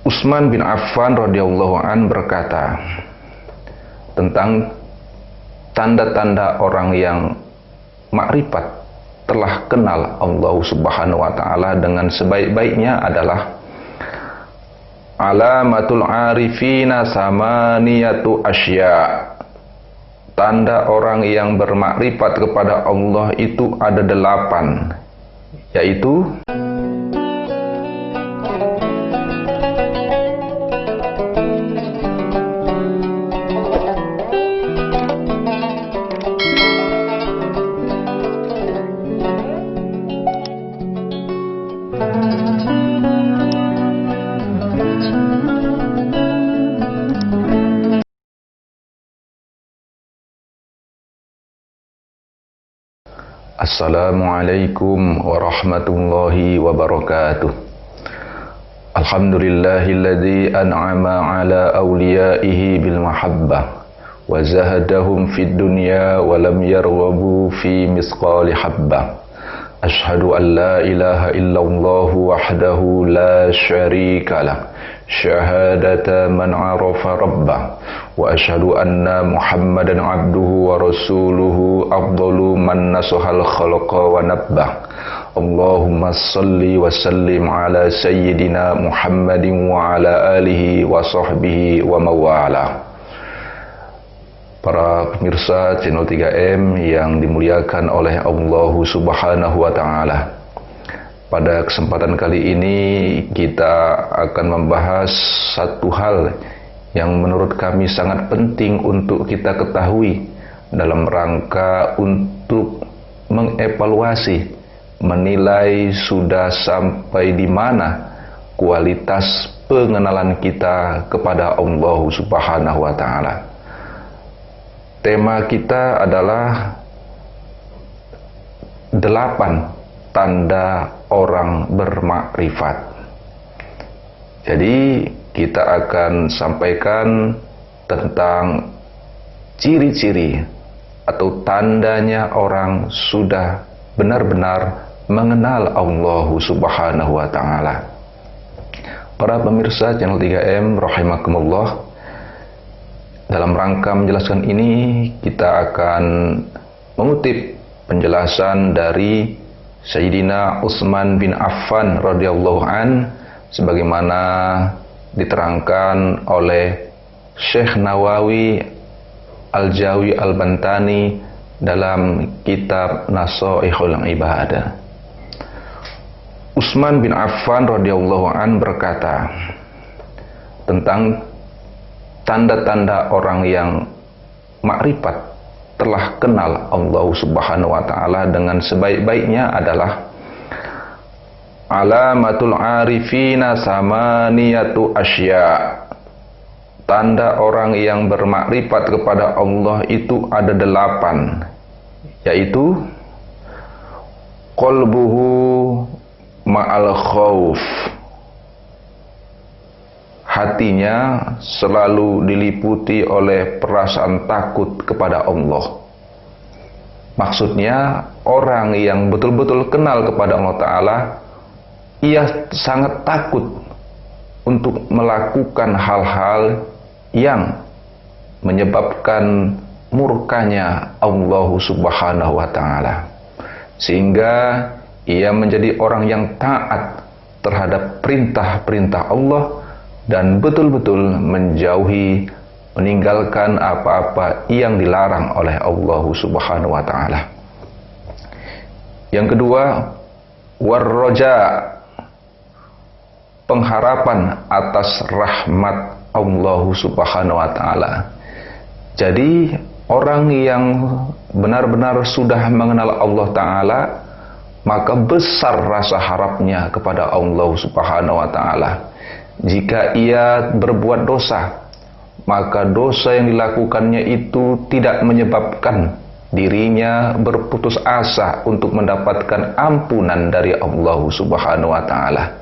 Utsman bin Affan radhiyallahu an berkata tentang tanda-tanda orang yang makrifat telah kenal Allah Subhanahu wa taala dengan sebaik-baiknya adalah alamatul arifina samaniyatu asya. Tanda orang yang bermakrifat kepada Allah itu ada 8, yaitu Assalamualaikum warahmatullahi wabarakatuh. Alhamdulillahilladzi an'ama ala awliyaihi bil mahabbah wa zahadahum fid dunya wa lam yarghabu fi misqali habbah. Ashhadu an la ilaha illallah wahdahu la syarika lah syahadata man arafa rabbah wa ashhadu anna Muhammadan abduhu wa rasuluhu afdalu man nasahal khalaqa wa nabbah. Allahumma salli wa sallim ala sayyidina Muhammadin wa ala alihi wa sahbihi wa mawala. Para pemirsa channel 3M yang dimuliakan oleh Allah Subhanahu wa taala. Pada kesempatan kali ini kita akan membahas satu hal yang menurut kami sangat penting untuk kita ketahui dalam rangka untuk mengevaluasi, menilai sudah sampai di mana kualitas pengenalan kita kepada Allah Subhanahu wa taala. Tema kita adalah 8 tanda orang bermakrifat. Jadi kita akan sampaikan tentang ciri-ciri atau tandanya orang sudah benar-benar mengenal Allah Subhanahu wa taala. Para pemirsa channel 3M rahimakumullah, dalam rangka menjelaskan ini kita akan mengutip penjelasan dari Sayyidina Utsman bin Affan radhiyallahu an sebagaimana diterangkan oleh Syekh Nawawi Al-Jawi Al-Bantani dalam kitab Nasaihul Ibadah. Utsman bin Affan radhiyallahu an berkata tentang tanda-tanda orang yang makrifat telah kenal Allah Subhanahu wa taala dengan sebaik-baiknya adalah alamatul arifina samaniyatu asya. Tanda orang yang bermakrifat kepada Allah itu ada 8, yaitu qalbuhu ma'al khauf. Hatinya selalu diliputi oleh perasaan takut kepada Allah. Maksudnya orang yang betul-betul kenal kepada Allah Ta'ala, ia sangat takut untuk melakukan hal-hal yang menyebabkan murkanya Allah Subhanahu wa Ta'ala, sehingga ia menjadi orang yang taat terhadap perintah-perintah Allah dan betul-betul menjauhi, meninggalkan apa-apa yang dilarang oleh Allah Subhanahu wa taala. Yang kedua, warroja, pengharapan atas rahmat Allah Subhanahu wa taala. Jadi orang yang benar-benar sudah mengenal Allah taala, maka besar rasa harapnya kepada Allah Subhanahu wa taala. Jika ia berbuat dosa, maka dosa yang dilakukannya itu tidak menyebabkan dirinya berputus asa untuk mendapatkan ampunan dari Allah Subhanahu wa taala.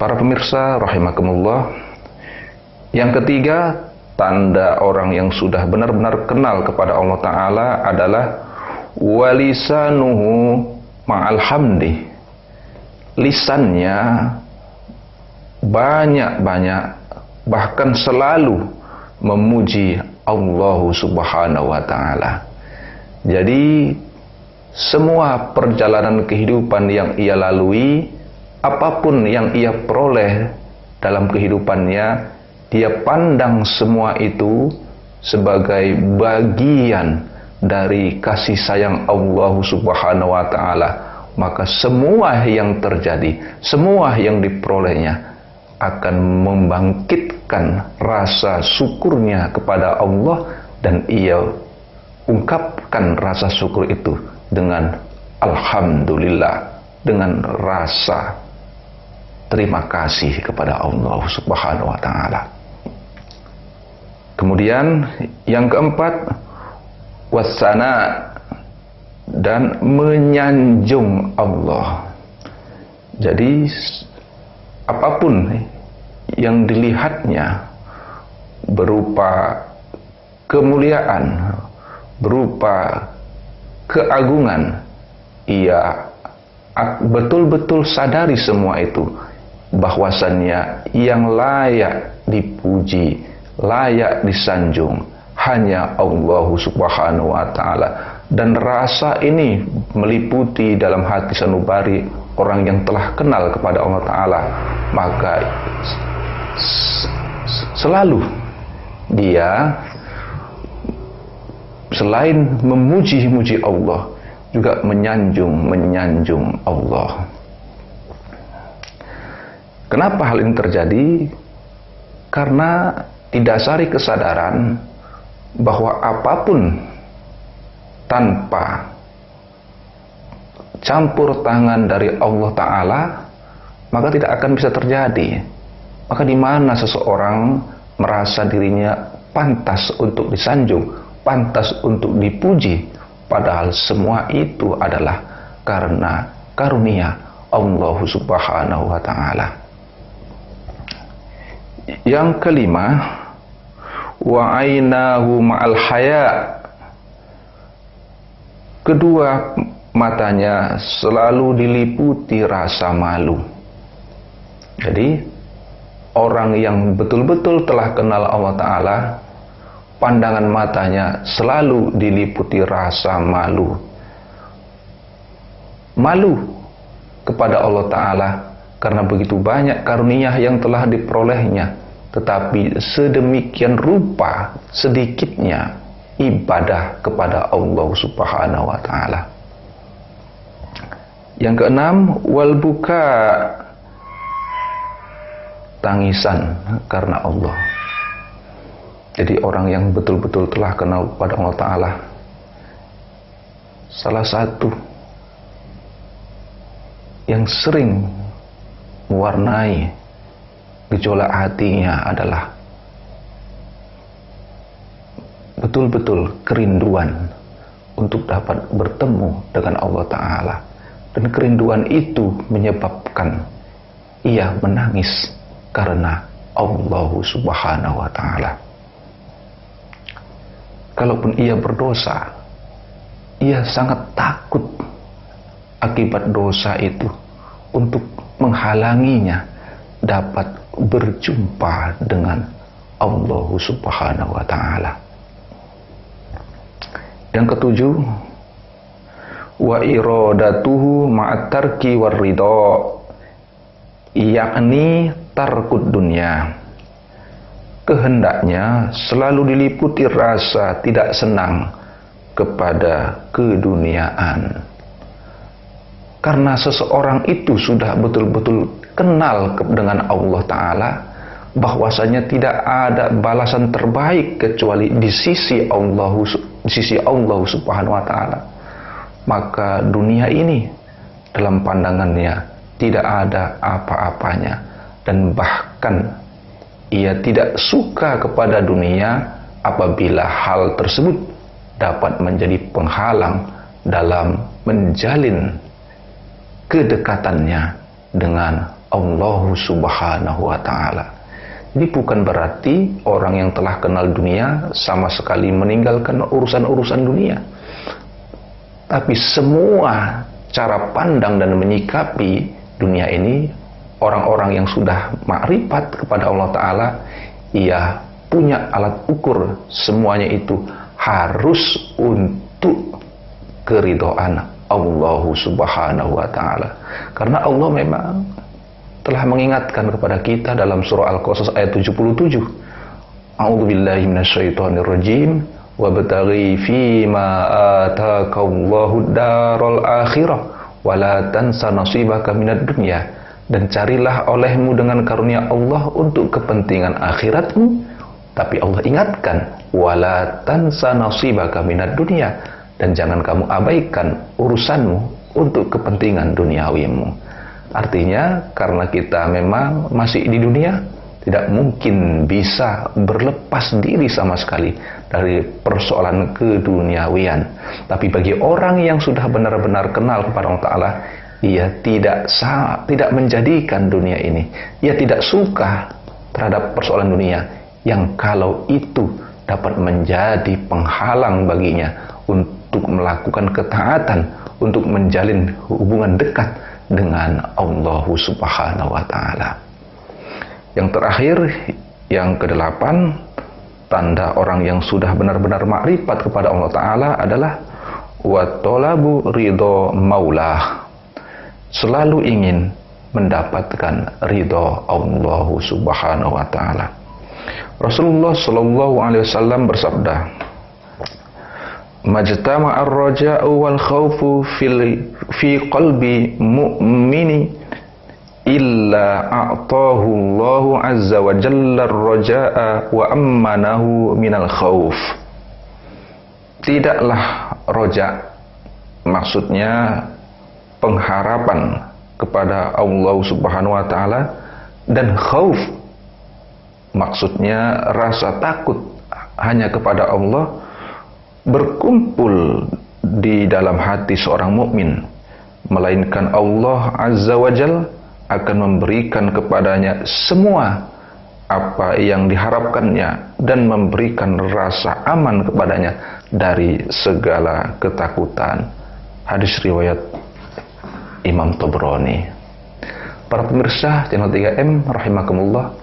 Para pemirsa rahimakumullah, yang ketiga, tanda orang yang sudah benar-benar kenal kepada Allah taala adalah walisanuhu ma'al hamdi. Lisannya banyak-banyak, bahkan selalu memuji Allah Subhanahu wa ta'ala. Jadi semua perjalanan kehidupan yang ia lalui, apapun yang ia peroleh dalam kehidupannya, dia pandang semua itu sebagai bagian dari kasih sayang Allah Subhanahu wa ta'ala. Maka semua yang terjadi, semua yang diperolehnya akan membangkitkan rasa syukurnya kepada Allah, dan ia ungkapkan rasa syukur itu dengan alhamdulillah, dengan rasa terima kasih kepada Allah Subhanahu wa ta'ala. Kemudian yang keempat, wasana, dan menyanjung Allah. Jadi apapun yang dilihatnya berupa kemuliaan, berupa keagungan, ia betul-betul sadari semua itu, bahwasannya yang layak dipuji, layak disanjung hanya Allah Subhanahu wa ta'ala. Dan rasa ini meliputi dalam hati sanubari orang yang telah kenal kepada Allah Ta'ala. Maka selalu dia selain memuji-muji Allah, juga menyanjung Allah. Kenapa hal ini terjadi? Karena didasari kesadaran bahwa apapun tanpa campur tangan dari Allah Ta'ala, maka tidak akan bisa terjadi. Maka di mana seseorang merasa dirinya pantas untuk disanjung, pantas untuk dipuji, padahal semua itu adalah karena karunia Allah Subhanahu wa ta'ala. Yang kelima, wa ainahu ma'al haya. Kedua matanya selalu diliputi rasa malu. Jadi orang yang betul-betul telah kenal Allah Ta'ala, pandangan matanya selalu diliputi rasa malu. Malu kepada Allah Ta'ala karena begitu banyak karunia yang telah diperolehnya, tetapi sedemikian rupa sedikitnya ibadah kepada Allah Subhanahu wa ta'ala. Yang keenam, wal buka, tangisan karena Allah. Jadi orang yang betul-betul telah kenal kepada Allah Ta'ala, salah satu yang sering mewarnai gejolak hatinya adalah betul-betul kerinduan untuk dapat bertemu dengan Allah Ta'ala. Dan kerinduan itu menyebabkan ia menangis karena Allah Subhanahu wa ta'ala. Kalaupun ia berdosa, ia sangat takut akibat dosa itu untuk menghalanginya dapat berjumpa dengan Allah Subhanahu wa ta'ala. Yang ketujuh, wa iradatuhu ma'at tarki war ridha, yakni tarkud dunia. Kehendaknya selalu diliputi rasa tidak senang kepada keduniaan. Karena seseorang itu sudah betul-betul kenal dengan Allah Ta'ala, bahwasanya tidak ada balasan terbaik kecuali di sisi Allah Subhanahu wa ta'ala. Maka dunia ini dalam pandangannya tidak ada apa-apanya, dan bahkan ia tidak suka kepada dunia apabila hal tersebut dapat menjadi penghalang dalam menjalin kedekatannya dengan Allah Subhanahu wa ta'ala. Ini bukan berarti orang yang telah kenal dunia sama sekali meninggalkan urusan-urusan dunia. Tapi semua cara pandang dan menyikapi dunia ini orang-orang yang sudah makrifat kepada Allah Ta'ala, ia punya alat ukur, semuanya itu harus untuk keridhaan Allah Subhanahu wa Ta'ala. Karena Allah memang telah mengingatkan kepada kita dalam surah Al-Qasas ayat 77. A'udzubillahi minasyaitonirrajim wabtaghi fima ataakallahu daral akhirah wala tansa nasibaka minad dunya, dan carilah olehmu dengan karunia Allah untuk kepentingan akhiratmu, tapi Allah ingatkan wala tansa nasibaka minad dunya, dan jangan kamu abaikan urusanmu untuk kepentingan duniawimu. Artinya karena kita memang masih di dunia, tidak mungkin bisa berlepas diri sama sekali dari persoalan keduniawian. Tapi bagi orang yang sudah benar-benar kenal kepada Allah Ta'ala, ia tidak menjadikan dunia ini, ia tidak suka terhadap persoalan dunia yang kalau itu dapat menjadi penghalang baginya untuk melakukan ketaatan, untuk menjalin hubungan dekat dengan Allah Subhanahu wa Ta'ala. Yang terakhir, yang kedelapan, tanda orang yang sudah benar-benar makrifat kepada Allah Ta'ala adalah wa talabu ridho maulah, selalu ingin mendapatkan ridho Allah Subhanahu wa Ta'ala. Rasulullah Shallallahu Alaihi Wasallam bersabda, majtama'ar raja'u wal khawfu fi qalbi mu'mini illa a'tahu Allahu azza wa jalla ar-raja'a wa ammanahu minal khawf. Tidaklah roja, maksudnya pengharapan kepada Allah Subhanahu wa Ta'ala, dan khauf, maksudnya rasa takut hanya kepada Allah, berkumpul di dalam hati seorang mukmin, melainkan Allah Azza wa Jalla akan memberikan kepadanya semua apa yang diharapkannya dan memberikan rasa aman kepadanya dari segala ketakutan. Hadis riwayat Imam Tabrani. Para pemirsa channel 3M rahimakumullah,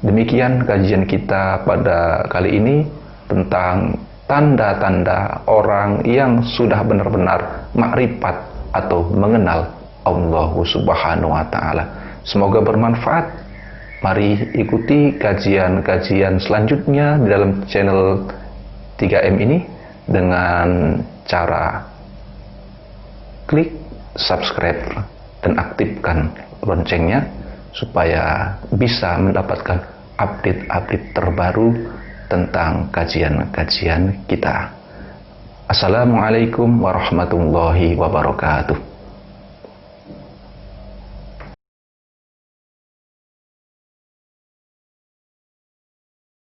demikian kajian kita pada kali ini tentang tanda-tanda orang yang sudah benar-benar makrifat atau mengenal Allah Subhanahu wa Ta'ala. Semoga bermanfaat. Mari ikuti kajian-kajian selanjutnya di dalam channel 3M ini dengan cara klik subscribe dan aktifkan loncengnya supaya bisa mendapatkan update-update terbaru tentang kajian-kajian kita. Assalamualaikum warahmatullahi wabarakatuh.